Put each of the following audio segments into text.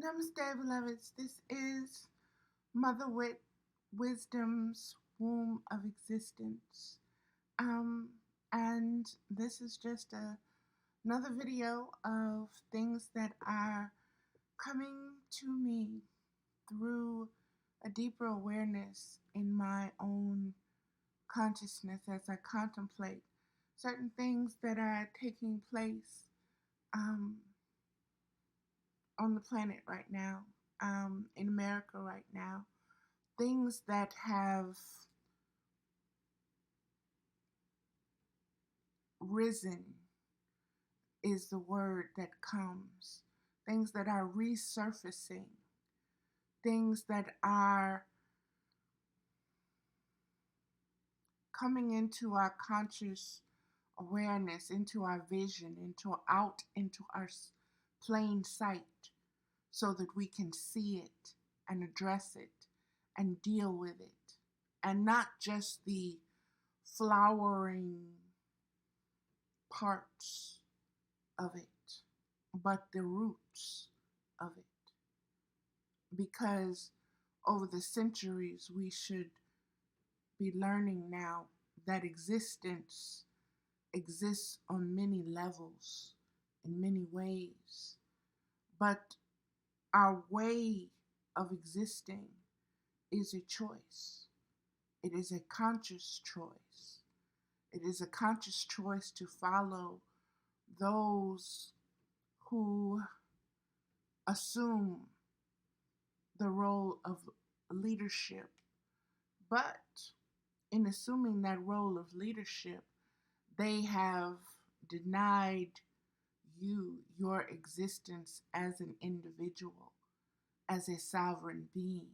Namaste, beloveds. This is Mother Wit Wisdom's Womb of Existence. Um, and this is just another video of things that are coming to me through a deeper awareness in my own consciousness as I contemplate certain things that are taking place um, on the planet right now, in America right now. Things that have risen is the word that comes. Things that are resurfacing, things that are coming into our conscious awareness, into our vision, into our plain sight, so that we can see it and address it and deal with it, and not just the flowering parts of it, but the roots of it. Because over the centuries, we should be learning now that existence exists on many levels, in many ways. But our way of existing is a choice. It is a conscious choice. It is a conscious choice to follow those who assume the role of leadership. But in assuming that role of leadership, they have denied you your existence as an individual, as a sovereign being.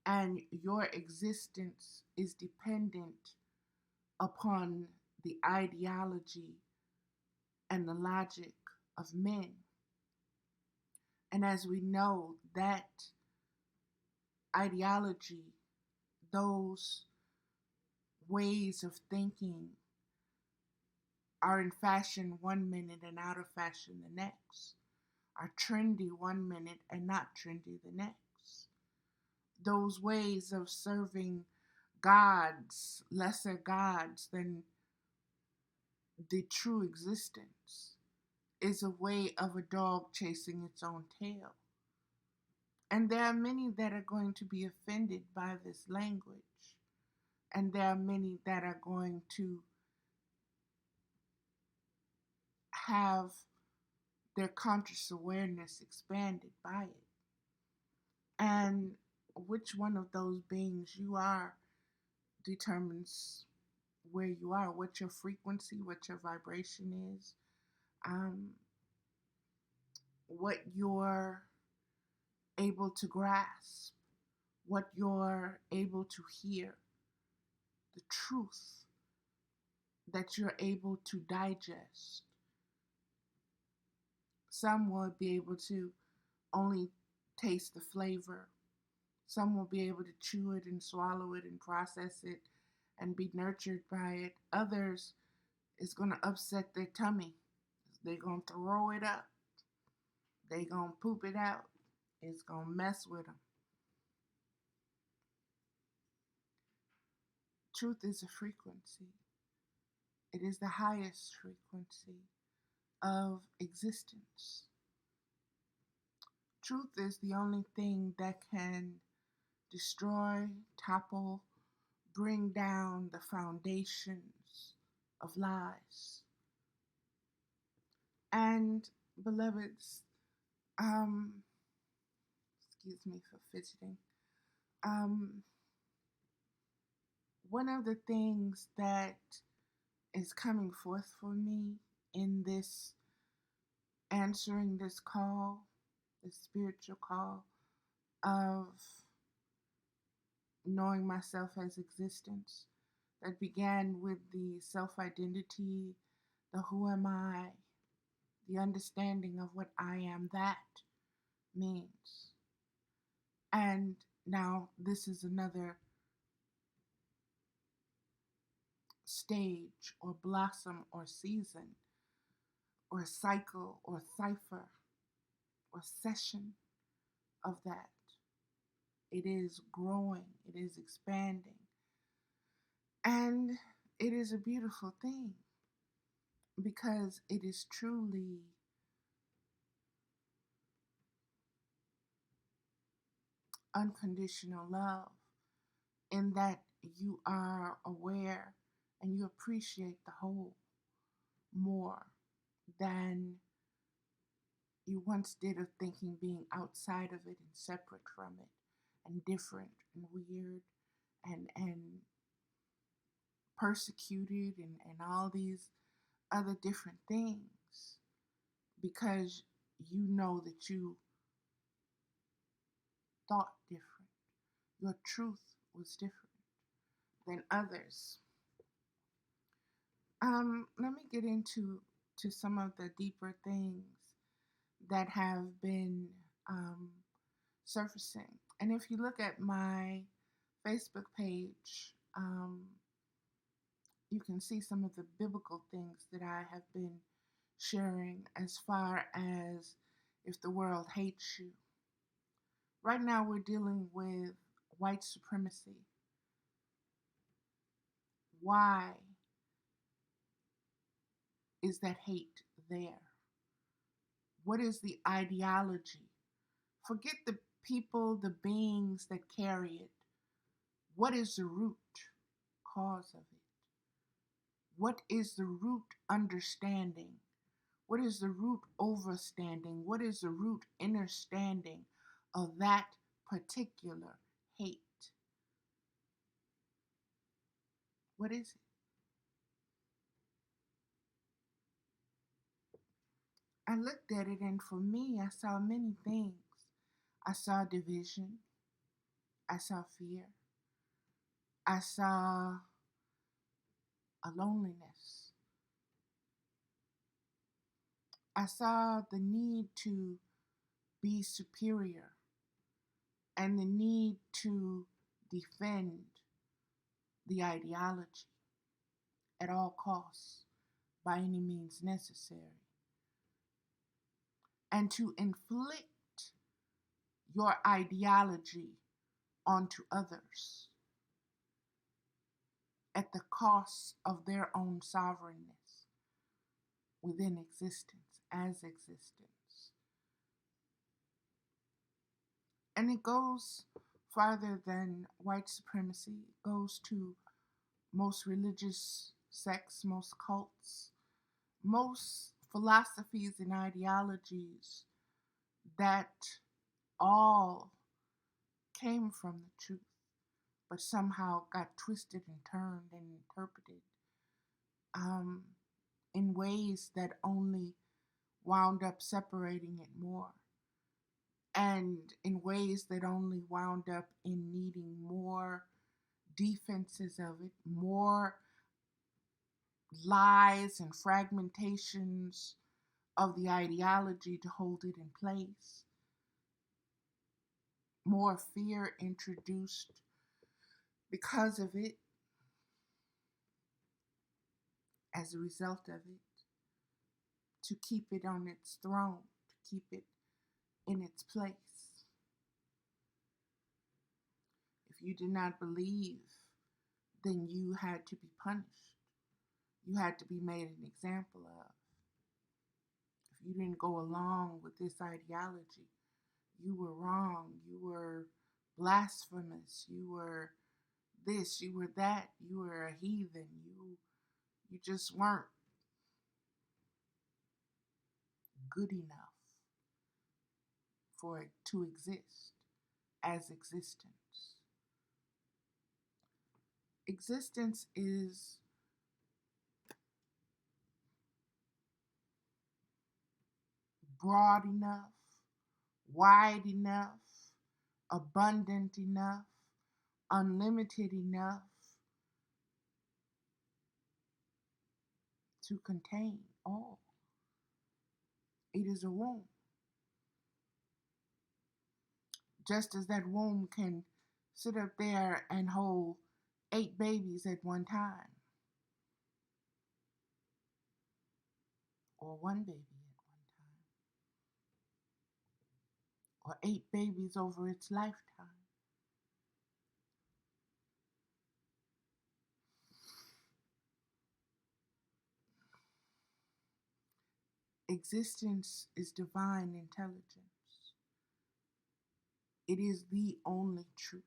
And your existence is dependent upon the ideology and the logic of men. And as we know, that ideology, those ways of thinking, are in fashion one minute and out of fashion the next, are trendy one minute and not trendy the next. Those ways of serving gods, lesser gods than the true existence, is a way of a dog chasing its own tail. And there are many that are going to be offended by this language. And there are many that are going to have their conscious awareness expanded by it. And which one of those beings you are determines where you are, what your frequency, what your vibration is, what you're able to grasp, what you're able to hear, the truth that you're able to digest. Some will be able to only taste the flavor. Some will be able to chew it and swallow it and process it and be nurtured by it. Others, it's going to upset their tummy. They're going to throw it up. They're going to poop it out. It's going to mess with them. Truth is a frequency. It is the highest frequency of existence. Truth is the only thing that can destroy, topple, bring down the foundations of lies. And beloveds, excuse me for fidgeting. One of the things that is coming forth for me in this answering this call, this spiritual call of knowing myself as existence, that began with the self-identity, the who am I, the understanding of what I am that means. And now this is another stage or blossom or season or cycle or cipher or session of that. It is growing, it is expanding, and it is a beautiful thing because it is truly unconditional love in that you are aware and you appreciate the whole more than you once did of thinking being outside of it and separate from it and different and weird and persecuted and all these other different things because you know that you thought different. Your truth was different than others. Let me get into some of the deeper things that have been um, surfacing. And if you look at my Facebook page, you can see some of the biblical things that I have been sharing as far as if the world hates you. Right now, we're dealing with white supremacy. Why is that hate there? What is the ideology? Forget the people, the beings that carry it. What is the root cause of it? What is the root understanding? What is the root overstanding? What is the root understanding of that particular hate? What is it? I looked at it, and for me, I saw many things. I saw division. I saw fear. I saw a loneliness. I saw the need to be superior and the need to defend the ideology at all costs by any means necessary and to inflict your ideology onto others at the cost of their own sovereignness within existence, as existence. And it goes farther than white supremacy. It goes to most religious sects, most cults, most philosophies and ideologies that all came from the truth, but somehow got twisted and turned and interpreted um, in ways that only wound up separating it more, and in ways that only wound up in needing more defenses of it, more lies and fragmentations of the ideology to hold it in place, more fear introduced because of it, as a result of it, to keep it on its throne, to keep it in its place. If you did not believe, then you had to be punished. You had to be made an example of. If you didn't go along with this ideology, you were wrong. You were blasphemous. You were this. You were that. You were a heathen. You just weren't good enough for it to exist as existence. Existence is broad enough, wide enough, abundant enough, unlimited enough to contain all. It is a womb. Just as that womb can sit up there and hold 8 babies at one time, or one baby at one time. or 8 babies over its lifetime. Existence is divine intelligence. It is the only truth.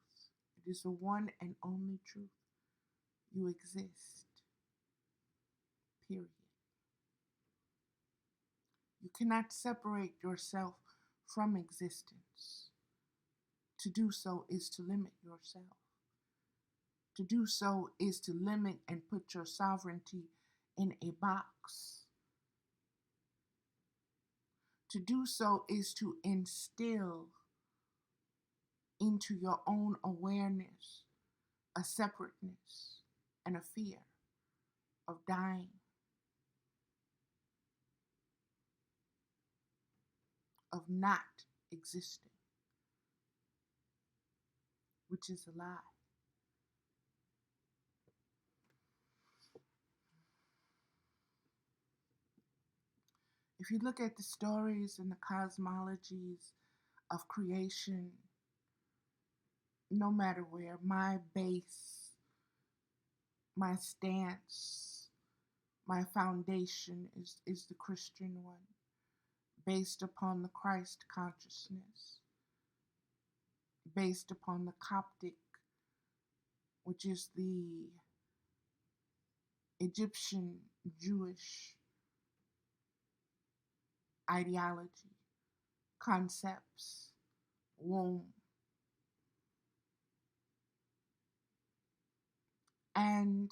It is the one and only truth. You exist. Period. You cannot separate yourself from existence. To do so is to limit yourself. To do so is to limit and put your sovereignty in a box. To do so is to instill into your own awareness a separateness and a fear of dying, of not existing, which is a lie. If you look at the stories and the cosmologies of creation, no matter where, my base, my stance, my foundation is the Christian one, based upon the Christ consciousness, based upon the Coptic, which is the Egyptian Jewish ideology, concepts, womb. And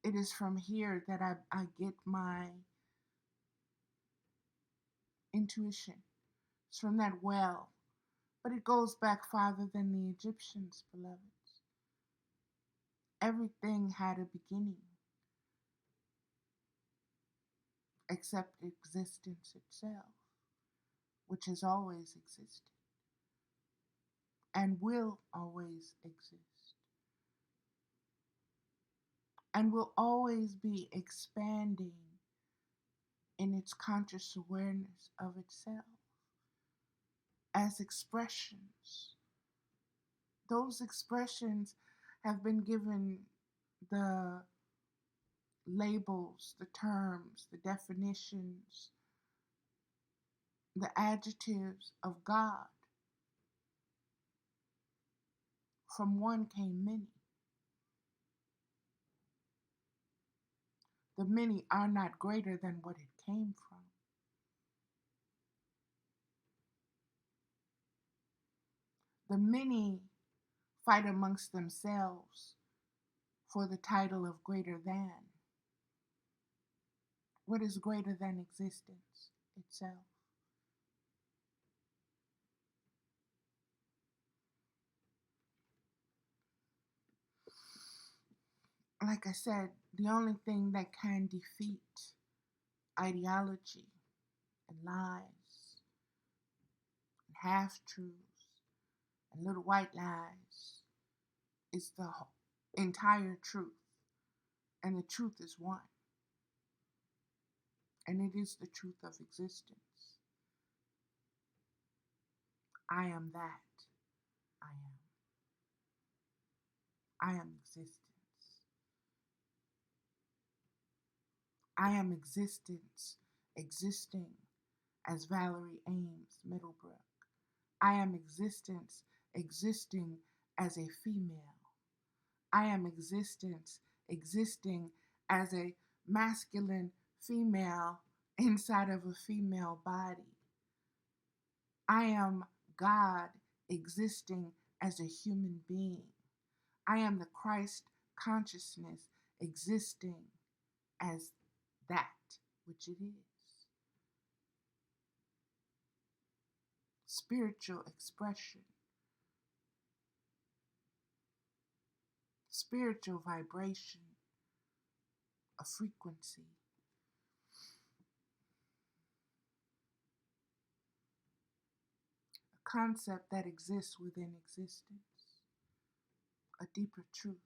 it is from here that I get my intuition. It's from that well. But it goes back farther than the Egyptians, beloveds. Everything had a beginning, except existence itself, which has always existed and will always exist and will always be expanding in its conscious awareness of itself as expressions. Those expressions have been given the labels, the terms, the definitions, the adjectives of God. From one came many. The many are not greater than what it came from. The many fight amongst themselves for the title of greater than. What is greater than existence itself? Like I said, the only thing that can defeat ideology and lies and half-truths and little white lies is the entire truth. And the truth is one. And it is the truth of existence. I am that. I am. I am existence. I am existence, existing as Valerie Ames Middlebrook. I am existence, existing as a female. I am existence, existing as a masculine female inside of a female body. I am God existing as a human being. I am the Christ consciousness existing as that which it is. Spiritual expression, spiritual vibration, a frequency. A concept that exists within existence, a deeper truth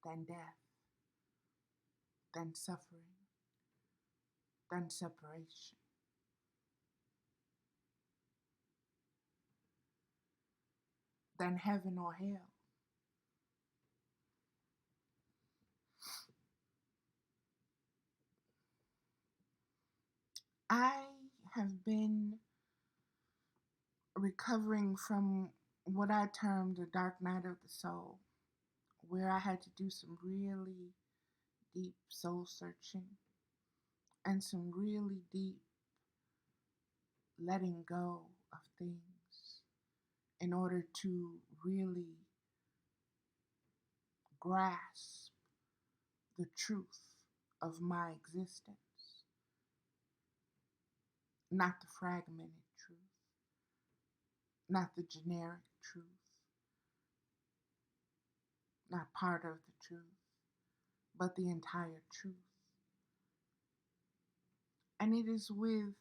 than death, than suffering, than separation. Than heaven or hell. I have been recovering from what I termed the dark night of the soul, where I had to do some really deep soul searching and some really deep letting go of things in order to really grasp the truth of my existence, not the fragmented truth, not the generic truth, not part of the truth, but the entire truth. And it is with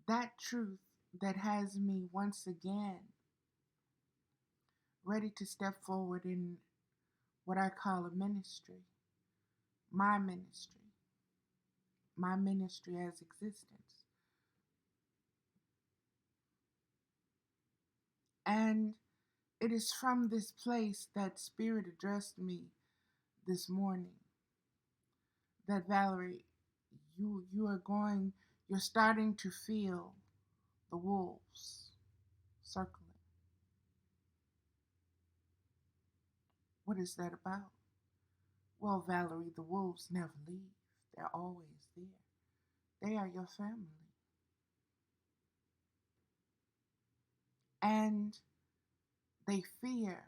that truth that has me once again ready to step forward in what I call a ministry, my ministry, my ministry as existence. And it is from this place that Spirit addressed me this morning that Valerie, you're starting to feel the wolves circling. What is that about? Well, Valerie, the wolves never leave. They're always there. They are your family. And they fear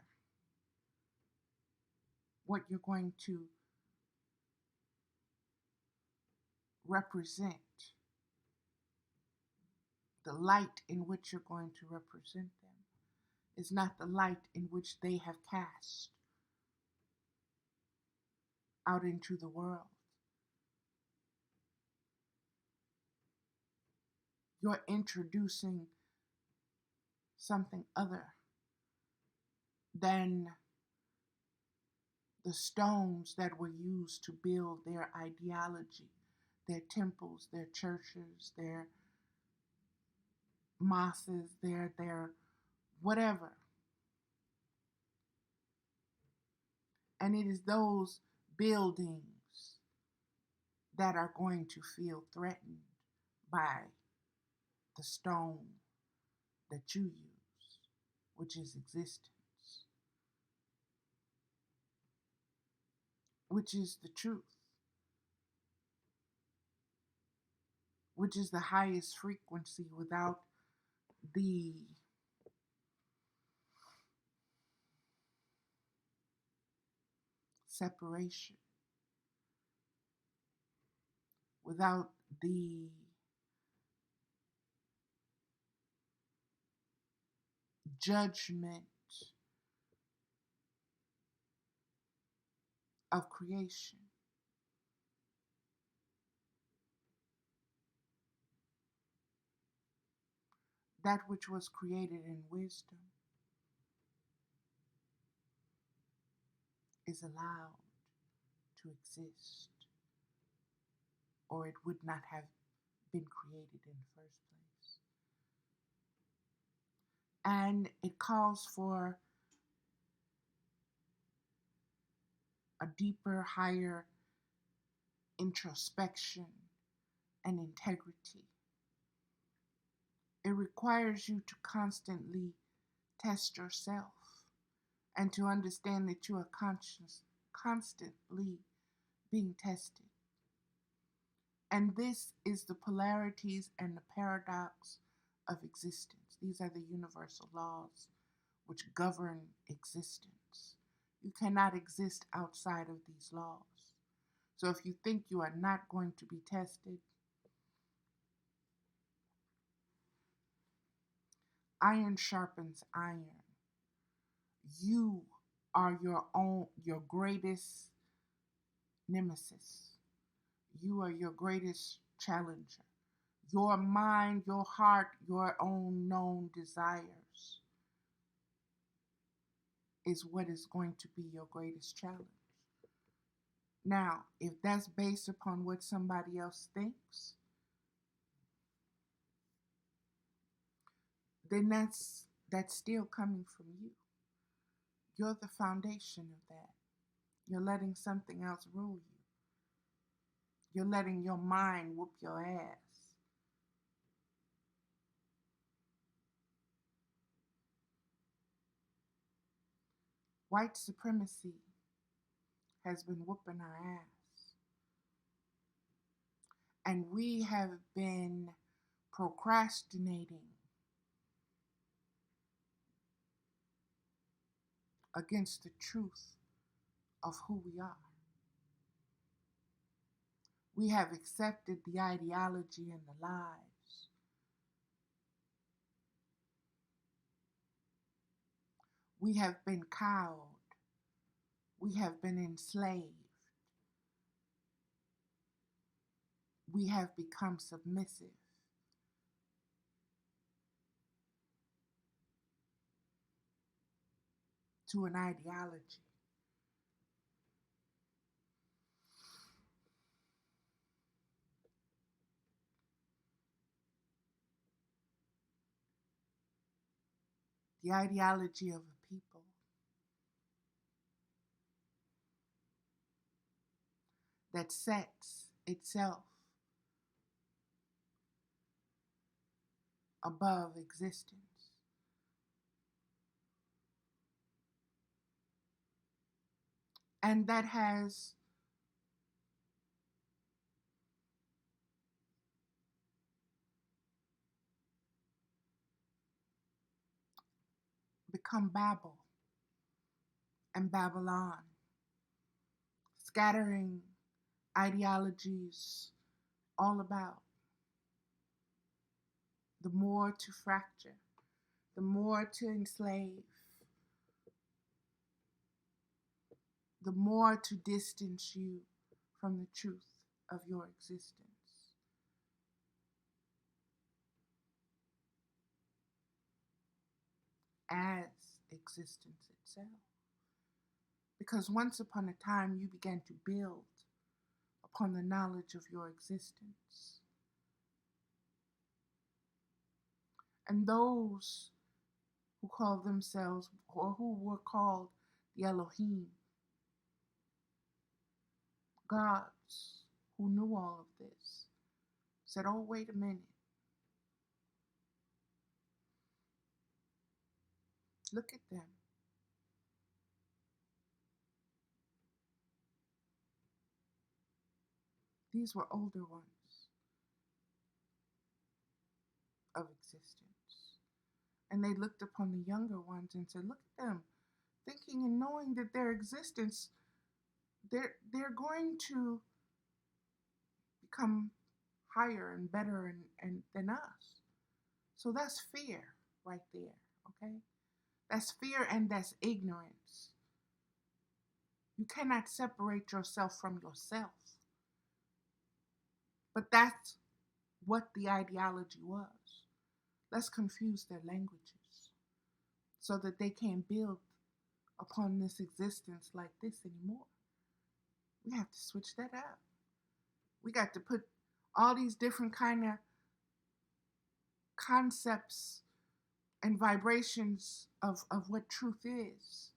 what you're going to represent, the light in which you're going to represent them is not the light in which they have cast out into the world. You're introducing something other than the stones that were used to build their ideology, their temples, their churches, their mosques, their whatever. And it is those buildings that are going to feel threatened by the stone that you use, which is existence, which is the truth, which is the highest frequency without the separation, without the judgment of creation. That which was created in wisdom is allowed to exist, or it would not have been created in the first place. And it calls for a deeper, higher introspection and integrity. It requires you to constantly test yourself and to understand that you are constantly being tested. And this is the polarities and the paradox of existence. These are the universal laws which govern existence. You cannot exist outside of these laws. So if you think you are not going to be tested, iron sharpens iron. You are your greatest nemesis. You are your greatest challenger. Your mind, your heart, your own known desires is what is going to be your greatest challenge. Now, if that's based upon what somebody else thinks, then that's still coming from you. You're the foundation of that. You're letting something else rule you. You're letting your mind whoop your ass. White supremacy has been whooping our ass. And we have been procrastinating against the truth of who we are. We have accepted the ideology and the lies. We have been cowed. We have been enslaved. We have become submissive to an ideology. The ideology of a people that sets itself above existence. And that has become Babel and Babylon, scattering ideologies all about. The more to fracture, the more to enslave, the more to distance you from the truth of your existence. As existence itself. Because once upon a time you began to build upon the knowledge of your existence. And those who call themselves, or who were called the Elohim, gods who knew all of this, said, oh, wait a minute. Look at them. These were older ones of existence. And they looked upon the younger ones and said, look at them, thinking and knowing that their existence, they're going to become higher and better and than us. So that's fear right there, okay? That's fear and that's ignorance. You cannot separate yourself from yourself. But that's what the ideology was. Let's confuse their languages so that they can't build upon this existence like this anymore. We have to switch that up. We got to put all these different kind of concepts and vibrations of what truth is.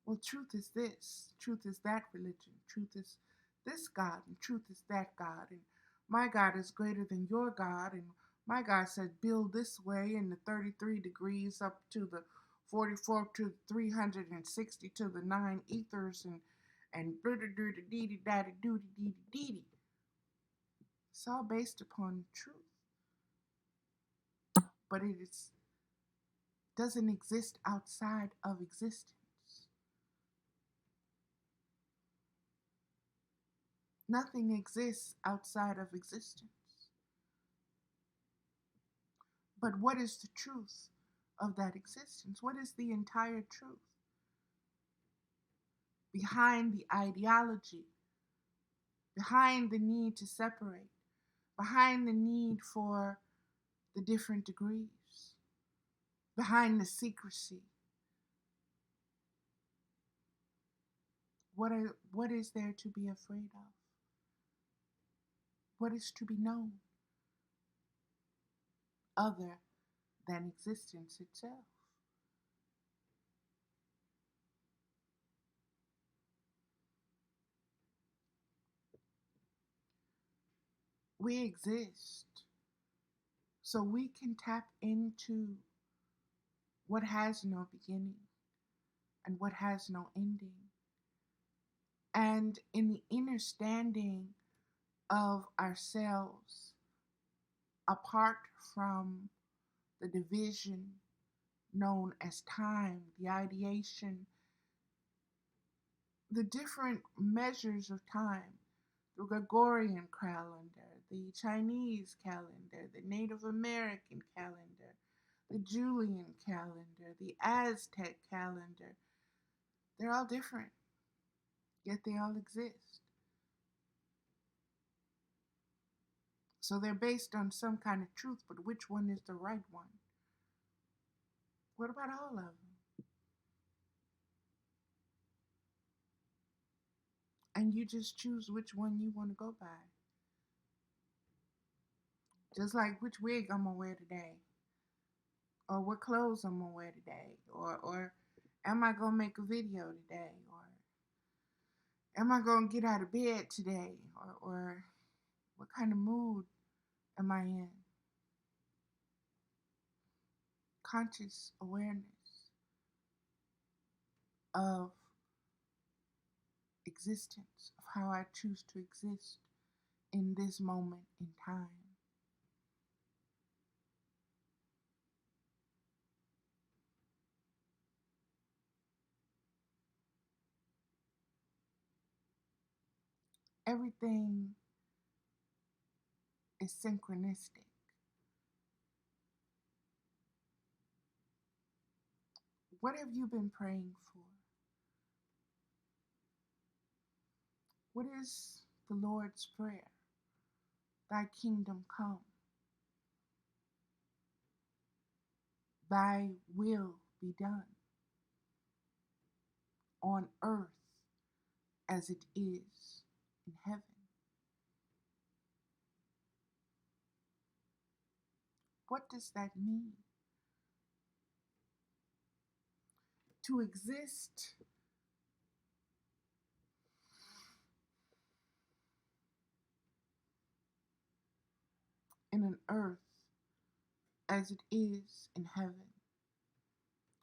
Well, truth is this. Truth is that religion. Truth is this God. And truth is that God. And my God is greater than your God. And my God said, build this way in the 33 degrees up to the 44 to the 360 to the 9 ethers and it's all based upon truth. But it doesn't exist outside of existence. Nothing exists outside of existence. But what is the truth of that existence? What is the entire truth behind the ideology, behind the need to separate, behind the need for the different degrees, behind the secrecy? What is there to be afraid of? What is to be known other than existence itself. We exist so we can tap into what has no beginning and what has no ending. And in the understanding of ourselves, apart from the division known as time, the ideation, the different measures of time, the Gregorian calendar, the Chinese calendar, the Native American calendar, the Julian calendar, the Aztec calendar, they're all different, yet they all exist. So they're based on some kind of truth, but which one is the right one? What about all of them? And you just choose which one you want to go by. Just like which wig I'm gonna wear today, or what clothes I'm gonna wear today, or am I gonna make a video today, or am I gonna get out of bed today, or what kind of mood am I in? Conscious awareness of existence, of how I choose to exist in this moment in time. Everything is synchronistic. What have you been praying for? What is the Lord's Prayer? Thy kingdom come, thy will be done on earth as it is in heaven. What does that mean? To exist in an earth as it is in heaven.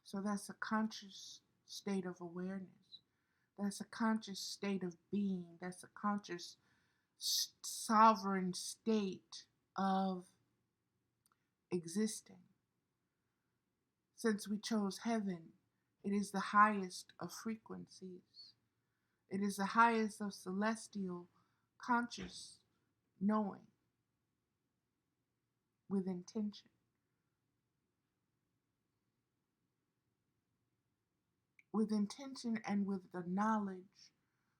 So that's a conscious state of awareness. That's a conscious state of being. That's a conscious sovereign state of existing. Since we chose heaven, it is the highest of frequencies. It is the highest of celestial conscious knowing with intention. With intention and with the knowledge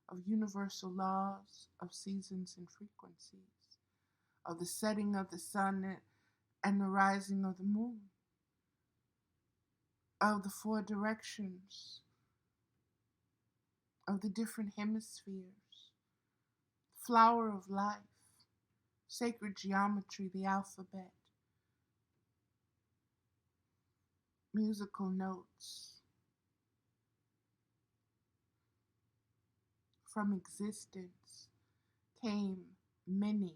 of universal laws of seasons and frequencies, of the setting of the sun and the rising of the moon, of the four directions, of the different hemispheres, flower of life, sacred geometry, the alphabet, musical notes. From existence came many.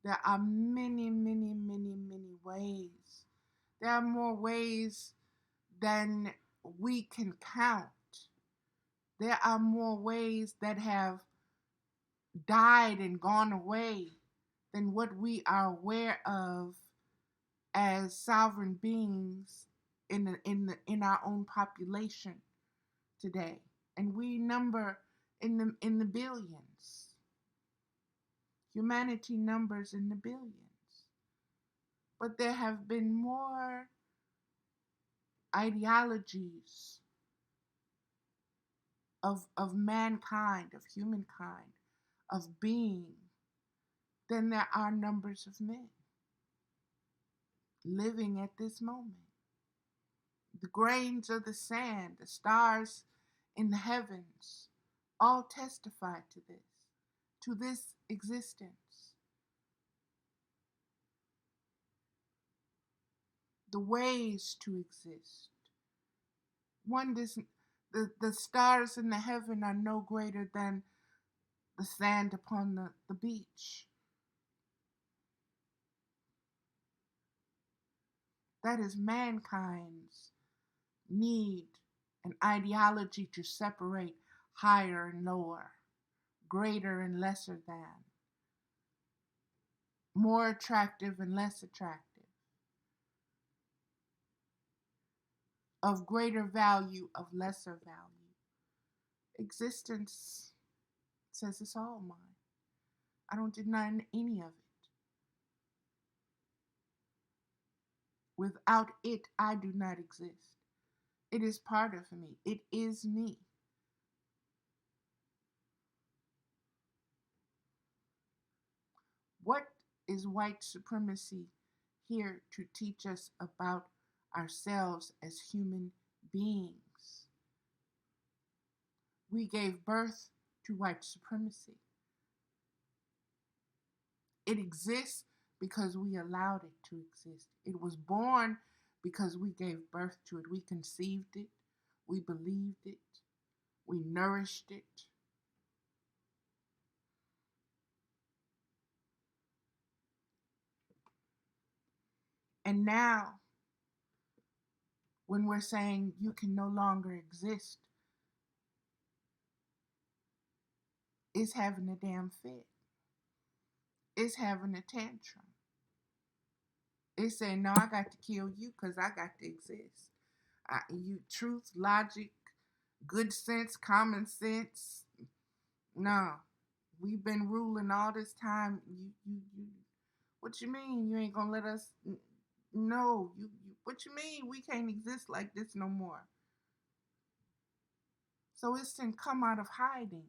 There are many, many, many, many ways. There are more ways than we can count. There are more ways that have died and gone away than what we are aware of as sovereign beings in our own population today. And we number in the billions. Humanity numbers in the billions. But there have been more ideologies of mankind, of humankind, of being, than there are numbers of men living at this moment. The grains of the sand, the stars in the heavens, all testify to this existence. the ways to exist. One doesn't, the stars in the heaven are no greater than the sand upon the beach. That is mankind's need and ideology to separate higher and lower, greater and lesser than, more attractive and less attractive, of greater value, of lesser value. Existence says it's all mine. I don't deny any of it. Without it, I do not exist. It is part of me. It is me. What is white supremacy here to teach us about ourselves as human beings? We gave birth to white supremacy. It exists because we allowed it to exist. It was born because we gave birth to it. We conceived it. We believed it. We nourished it. And now, when we're saying you can no longer exist, it's having a damn fit. It's having a tantrum. It's saying, no, I got to kill you because I got to exist. You truth, logic, good sense, common sense. No, we've been ruling all this time. You. What you mean? You ain't gonna let us? No, you. What you mean? We can't exist like this no more. So it's to come out of hiding.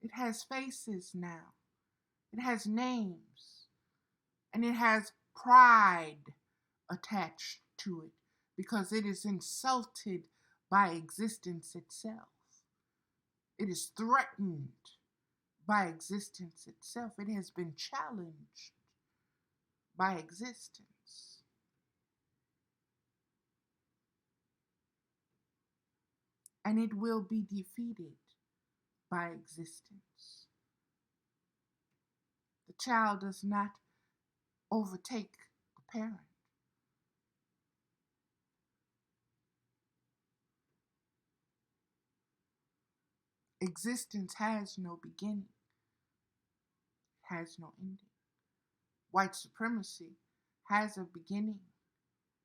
It has faces now. It has names, and it has pride attached to it because it is insulted by existence itself. It is threatened by existence itself. It has been challenged by existence. And it will be defeated by existence. The child does not overtake the parent. Existence has no beginning, has no ending. White supremacy has a beginning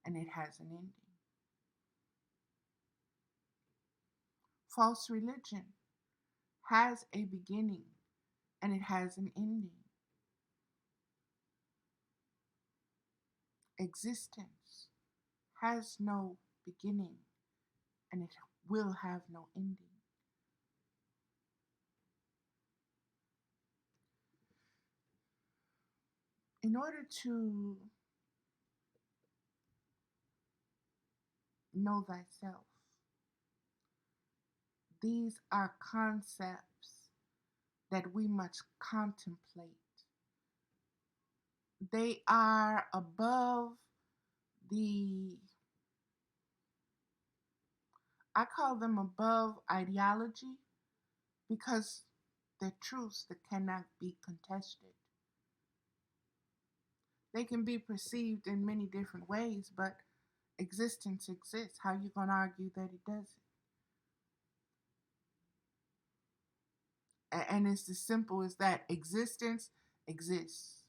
and it has an ending. False religion has a beginning and it has an ending. Existence has no beginning and it will have no ending. In order to know thyself, these are concepts that we must contemplate. They are above the, I call them above ideology because they're truths that cannot be contested. They can be perceived in many different ways, but existence exists. How you gonna argue that it doesn't? And it's as simple as that. Existence exists.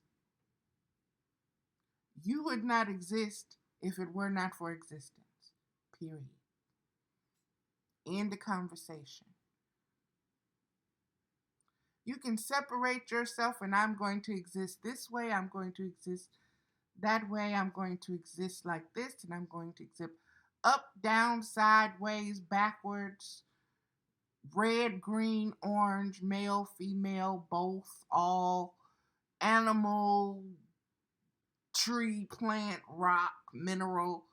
You would not exist if it were not for existence. Period. End the conversation. You can separate yourself, and I'm going to exist this way, I'm going to exist that way, I'm going to exist like this, and I'm going to exist up, down, sideways, backwards, red, green, orange, male, female, both, all, animal, tree, plant, rock, mineral,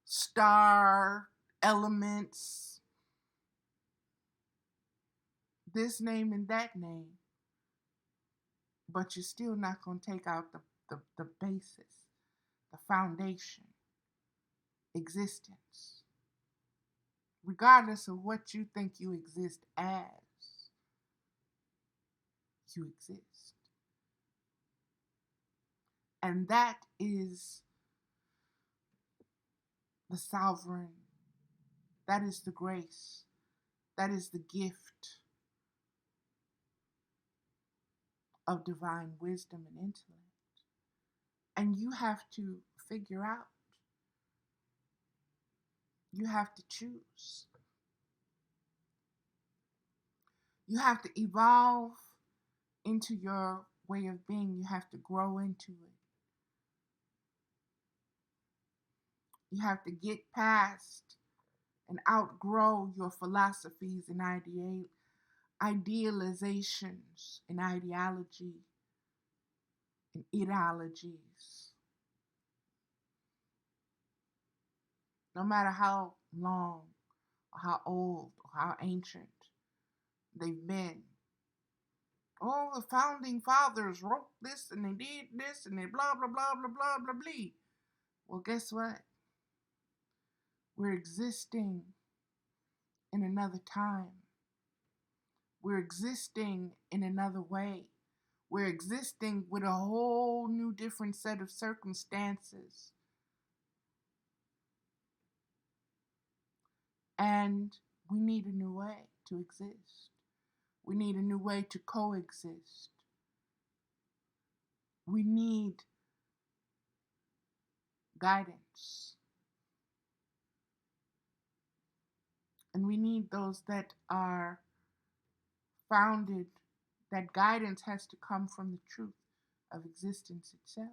star, elements, this name and that name. But you're still not going to take out the basis. the foundation, existence. Regardless of what you think you exist as, you exist. And that is the sovereign, that is the grace, that is the gift of divine wisdom and intellect. And you have to figure out, you have to choose. You have to evolve into your way of being. You have to grow into it. You have to get past and outgrow your philosophies and idealizations and ideology and ideologies. No matter how long or how old or how ancient they've been. Oh, the founding fathers wrote this and they did this and they blah, blah, blah, blah, blah, blah, blah. Well, guess what? We're existing in another time. We're existing in another way. We're existing with a whole new different set of circumstances. And we need a new way to exist. We need a new way to coexist. We need guidance. And we need those that are founded, that guidance has to come from the truth of existence itself.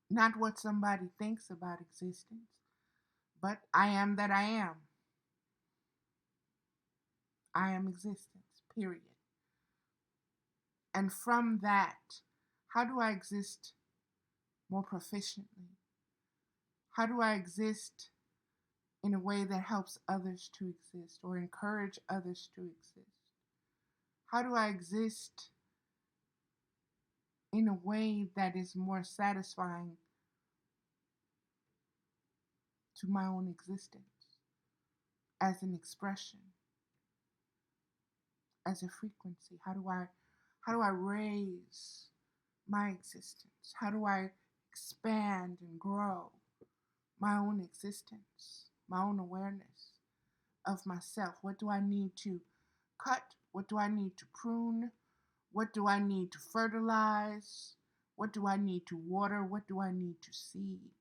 Not what somebody thinks about existence, but I am that I am. I am existence, period. And from that, how do I exist more proficiently? How do I exist in a way that helps others to exist or encourage others to exist? How do I exist in a way that is more satisfying to my own existence as an expression, as a frequency? How do I raise my existence? How do I expand and grow my own existence, my own awareness of myself? What do I need to cut? What do I need to prune? What do I need to fertilize? What do I need to water? What do I need to seed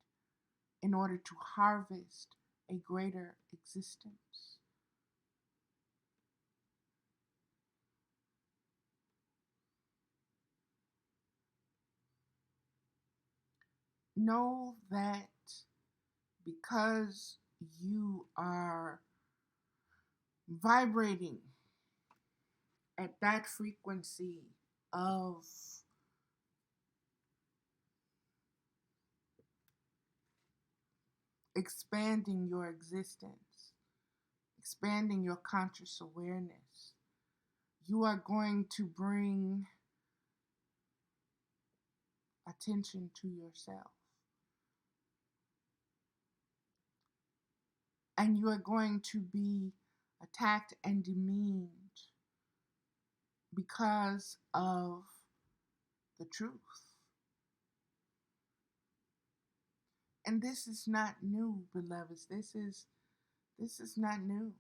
in order to harvest a greater existence? Know that because you are vibrating at that frequency of expanding your existence, expanding your conscious awareness, you are going to bring attention to yourself. And you are going to be attacked and demeaned because of the truth. And this is not new, beloveds. This is not new.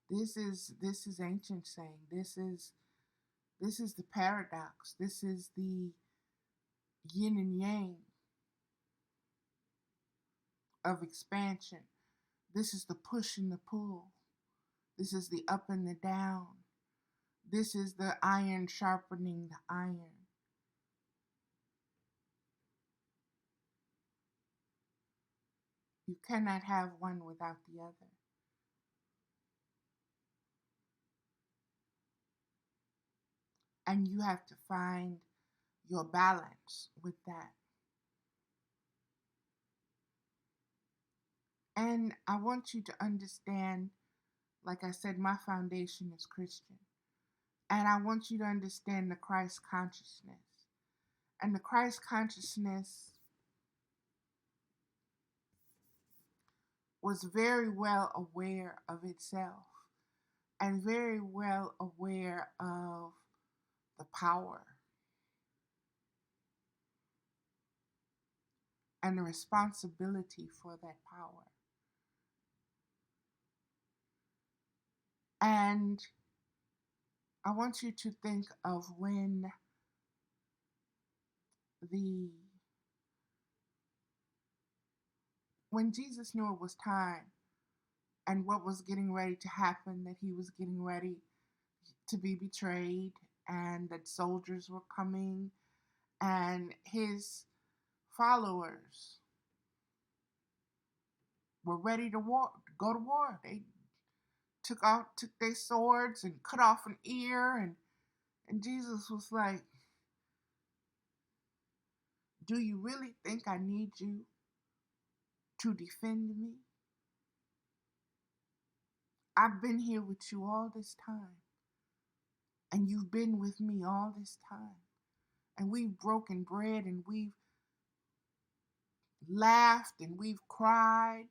This is ancient saying. This is the paradox. This is the yin and yang of expansion. This is the push and the pull. This is the up and the down. This is the iron sharpening the iron. You cannot have one without the other. And you have to find your balance with that. And I want you to understand, like I said, my foundation is Christian. And I want you to understand the Christ consciousness. And the Christ consciousness was very well aware of itself and very well aware of the power and the responsibility for that power. And I want you to think of the when Jesus knew it was time and what was getting ready to happen, that he was getting ready to be betrayed and that soldiers were coming and his followers were ready to go to war. They took their swords and cut off an ear, and Jesus was like, "Do you really think I need you to defend me? I've been here with you all this time, and you've been with me all this time, and we've broken bread, and we've laughed, and we've cried,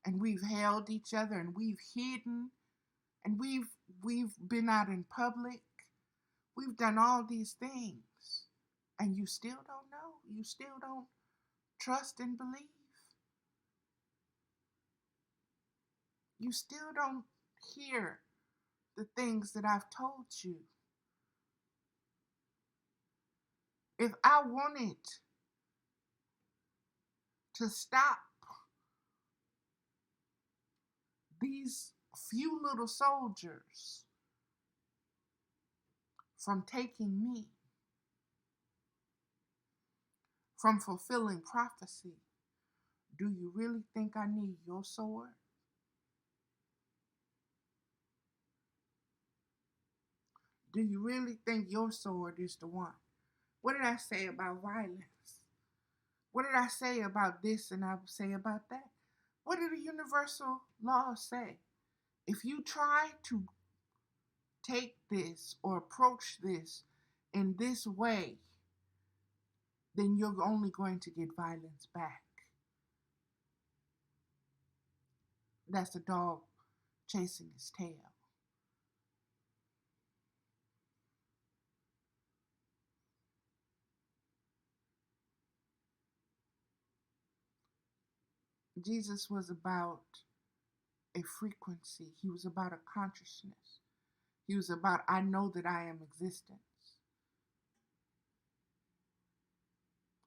and we've held each other, and we've hidden, and we've been out in public. We've done all these things, and you still don't know. You still don't trust and believe. You still don't hear the things that I've told you. If I wanted to stop these few little soldiers from taking me, from fulfilling prophecy, do you really think I need your sword? Do you really think your sword is the one? What did I say about violence? What did I say about this and I say about that? What did the universal laws say? If you try to take this or approach this in this way, then you're only going to get violence back. That's a dog chasing his tail. Jesus was about a frequency. He was about a consciousness. He was about, I know that I am existence.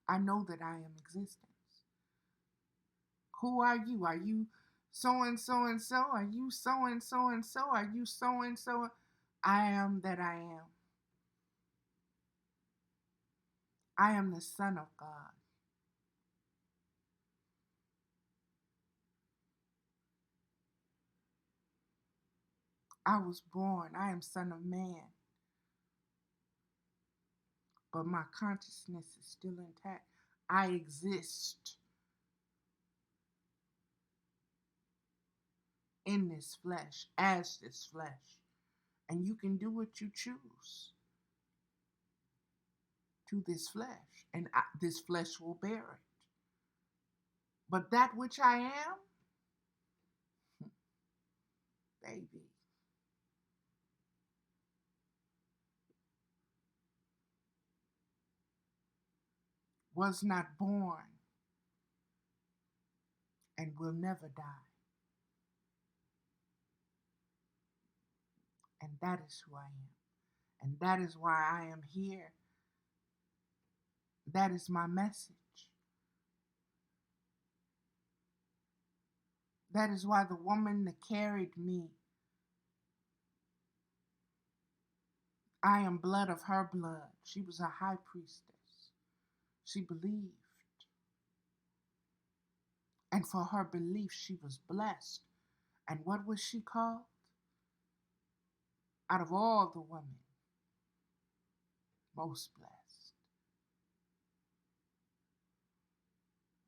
I know that I am existence. Who are you? Are you so and so and so? Are you so and so and so? Are you so and so? I am that I am. I am the Son of God. I was born. I am Son of Man. But my consciousness is still intact. I exist in this flesh, as this flesh. And you can do what you choose to this flesh, and this flesh will bear it. But that which I am, baby, was not born and will never die. And that is who I am. And that is why I am here. That is my message. That is why the woman that carried me, I am blood of her blood. She was a high priestess. She believed. And for her belief, she was blessed. And what was she called? Out of all the women, most blessed.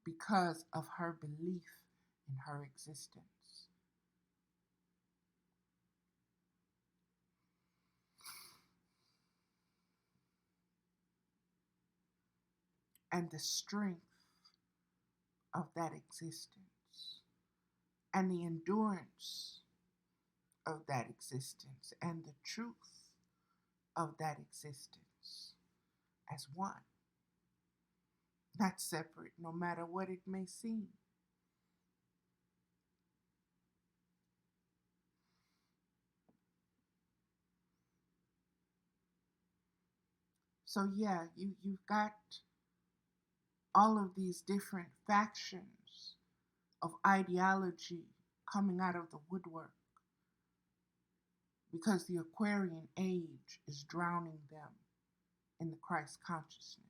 Because of her belief in her existence. and the strength of that existence and the endurance of that existence and the truth of that existence as one, not separate, no matter what it may seem. So yeah, you've got all of these different factions of ideology coming out of the woodwork because the Aquarian age is drowning them in the Christ consciousness.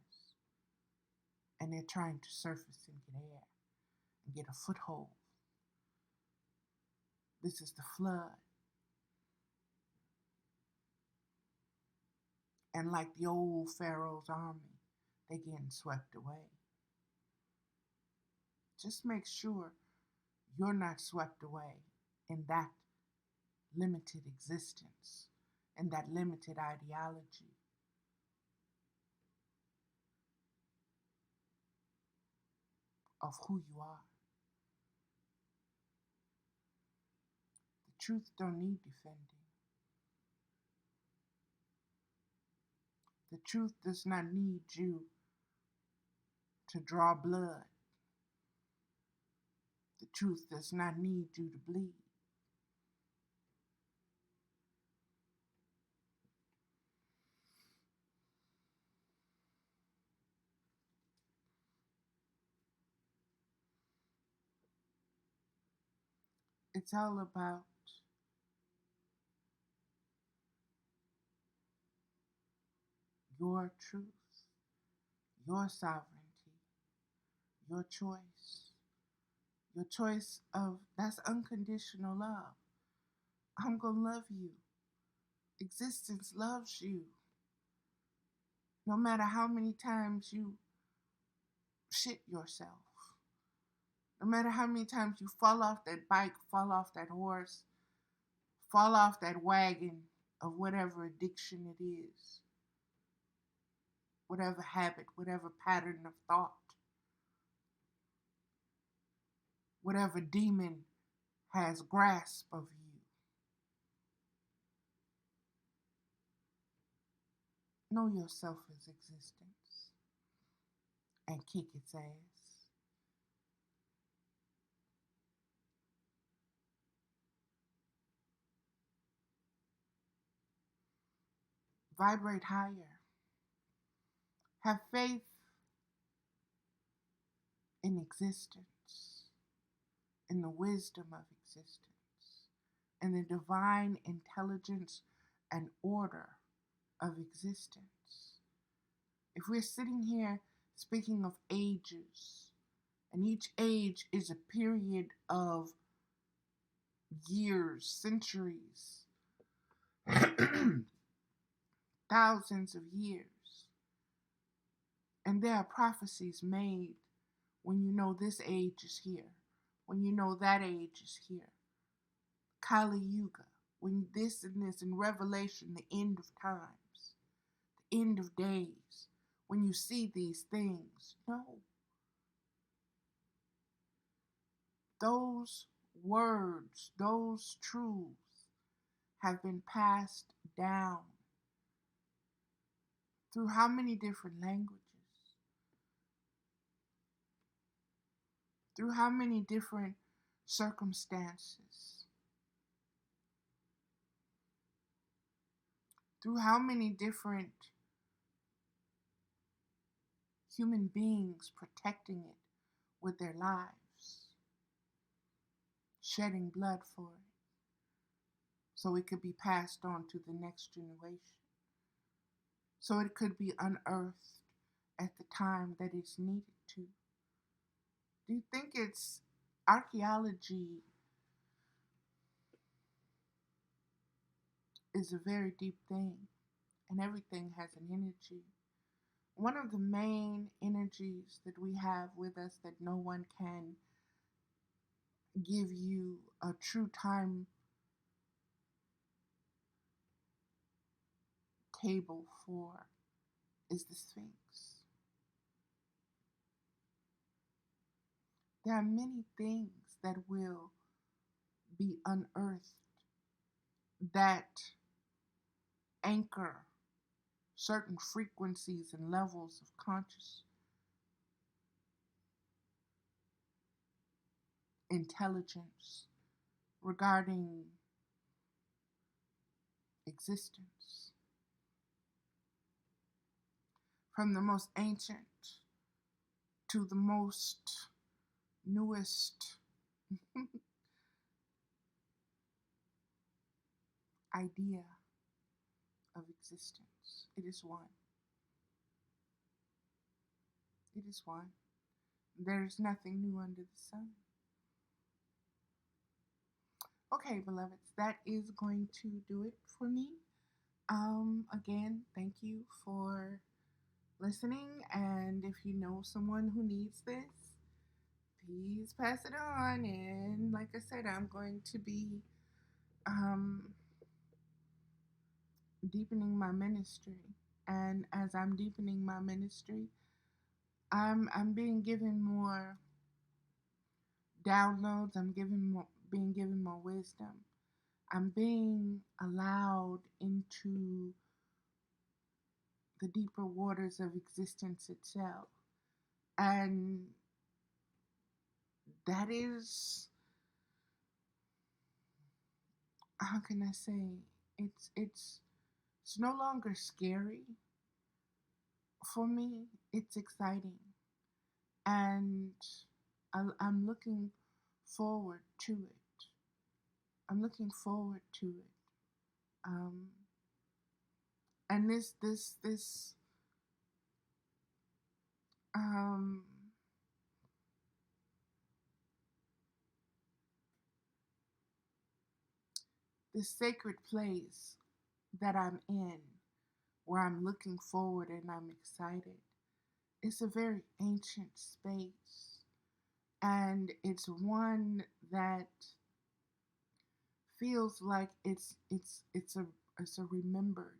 And they're trying to surface and get air and get a foothold. This is the flood. And like the old Pharaoh's army, they're getting swept away. Just make sure you're not swept away in that limited existence and that limited ideology. Of who you are. The truth don't need defending. The truth does not need you to draw blood. The truth does not need you to bleed. It's all about your truth, your sovereignty, your choice. Your choice of that's unconditional love. I'm going to love you. Existence loves you. No matter how many times you shit yourself. No matter how many times you fall off that bike, fall off that horse, fall off that wagon of whatever addiction it is, whatever habit, whatever pattern of thought, whatever demon has grasp of you. Know yourself as existence and kick its ass. Vibrate higher. Have faith in existence, in the wisdom of existence, in the divine intelligence and order of existence. If we're sitting here speaking of ages, and each age is a period of years, centuries, thousands of years, and there are prophecies made when you know this age is here, when you know that age is here. Kali Yuga, when this and this, in Revelation, the end of times, the end of days, when you see these things, no. Those words, those truths have been passed down through how many different languages? Through how many different circumstances? Through how many different human beings protecting it with their lives, shedding blood for it, so it could be passed on to the next generation, so it could be unearthed at the time that it's needed to. Do you think it's archaeology is a very deep thing, and everything has an energy. One of the main energies that we have with us that no one can give you a true time table for is the Sphinx. There are many things that will be unearthed that anchor certain frequencies and levels of conscious intelligence regarding existence. From the most ancient to the most newest idea of existence. It is one. It is one. There is nothing new under the sun. Okay, beloveds, that is going to do it for me. Again, thank you for listening. And if you know someone who needs this, please pass it on. And like I said, I'm going to be um, deepening my ministry. And as I'm deepening my ministry, I'm being given more downloads. Being given more wisdom. I'm being allowed into the deeper waters of existence itself. And that is, how can I say, it's no longer scary for me. It's exciting. And I'm looking forward to it. I'm looking forward to it. Um, and this um, this sacred place that I'm in, where I'm looking forward and I'm excited. It's a very ancient space, and it's one that feels like it's a remembered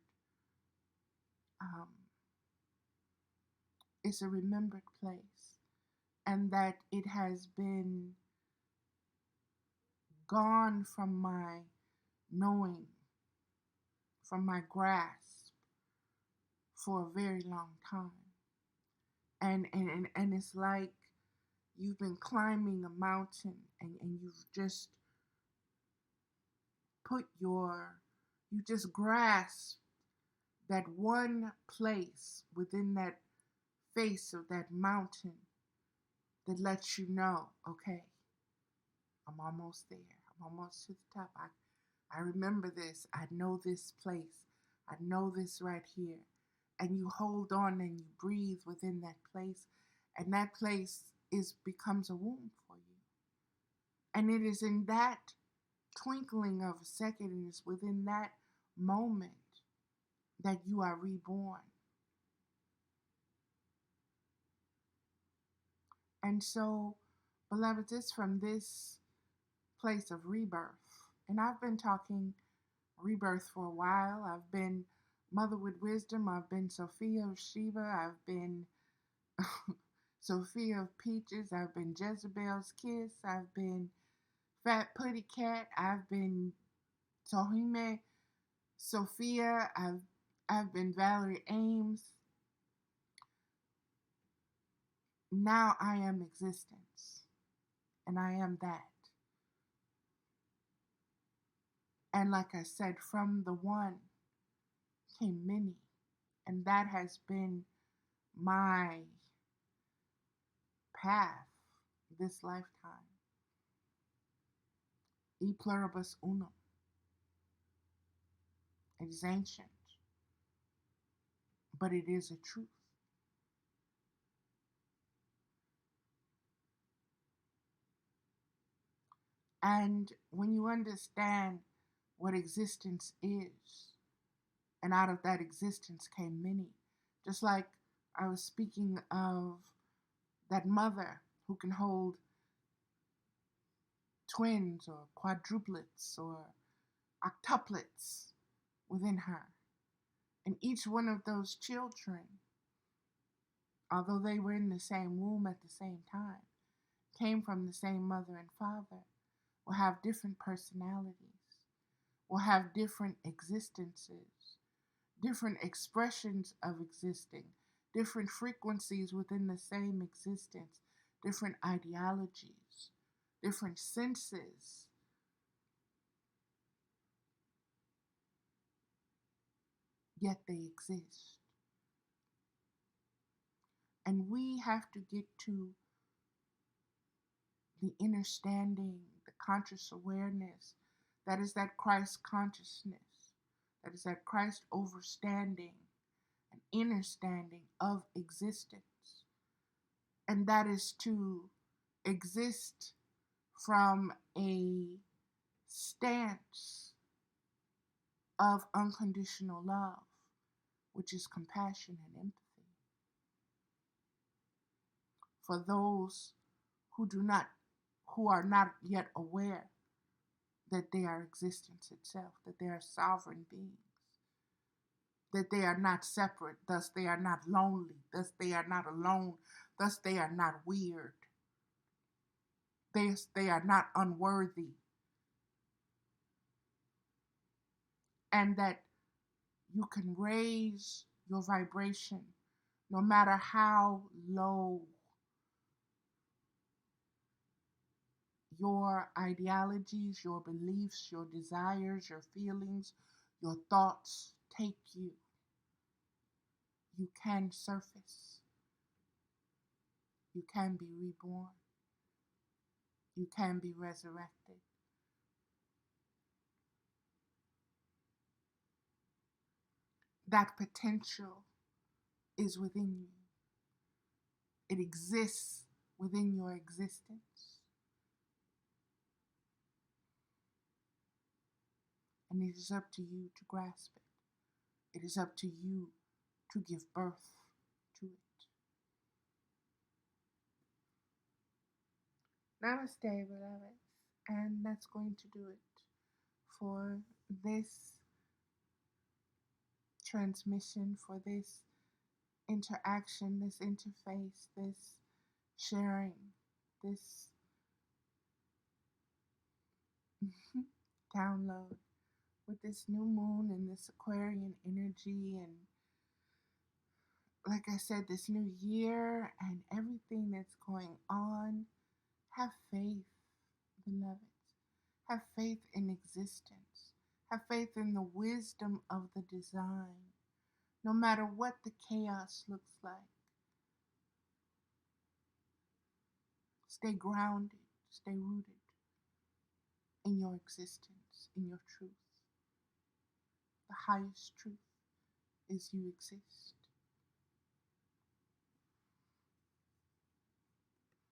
um, it's a remembered place, and that it has been gone from my knowing, from my grasp for a very long time. And it's like you've been climbing a mountain, and you've just put your you just grasp that one place within that face of that mountain that lets you know, okay, I'm almost there. I'm almost to the top. I remember this. I know this place. I know this right here. And you hold on and you breathe within that place. And that place becomes a womb for you. And it is in that twinkling of a second, and it's within that moment that you are reborn. And so, beloveds, it's from this place of rebirth. And I've been talking rebirth for a while. I've been Mother with Wisdom. I've been Sophia of Sheba. I've been Sophia of Peaches. I've been Jezebel's Kiss. I've been Fat Putty Cat. I've been Sohime Sophia. I've been Valerie Ames. Now I am existence. And I am that. And like I said, from the one came many. And that has been my path this lifetime. E pluribus unum. It is ancient, but it is a truth. And when you understand what existence is, and out of that existence came many, just like I was speaking of that mother who can hold twins or quadruplets or octuplets within her. And each one of those children, although they were in the same womb at the same time, came from the same mother and father will have different personalities, will have different existences, different expressions of existing, different frequencies within the same existence, different ideologies, different senses. Yet they exist. And we have to get to the understanding, the conscious awareness that is that Christ consciousness, that is that Christ overstanding and understanding of existence. And that is to exist from a stance of unconditional love, which is compassion and empathy for those who are not yet aware that they are existence itself, that they are sovereign beings, that they are not separate, thus they are not lonely, thus they are not alone, thus they are not weird, they are not unworthy, and that you can raise your vibration no matter how low your ideologies, your beliefs, your desires, your feelings, your thoughts take you. You can surface. You can be reborn. You can be resurrected. That potential is within you. It exists within your existence. And it is up to you to grasp it. It is up to you to give birth to it. Namaste, beloveds. And that's going to do it for this transmission, for this interaction, this interface, this sharing, this download with this new moon and this Aquarian energy, and like I said, this new year and everything that's going on. Have faith, beloveds. Have faith in existence. Have faith in the wisdom of the design, no matter what the chaos looks like. Stay grounded, stay rooted in your existence, in your truth. The highest truth is you exist.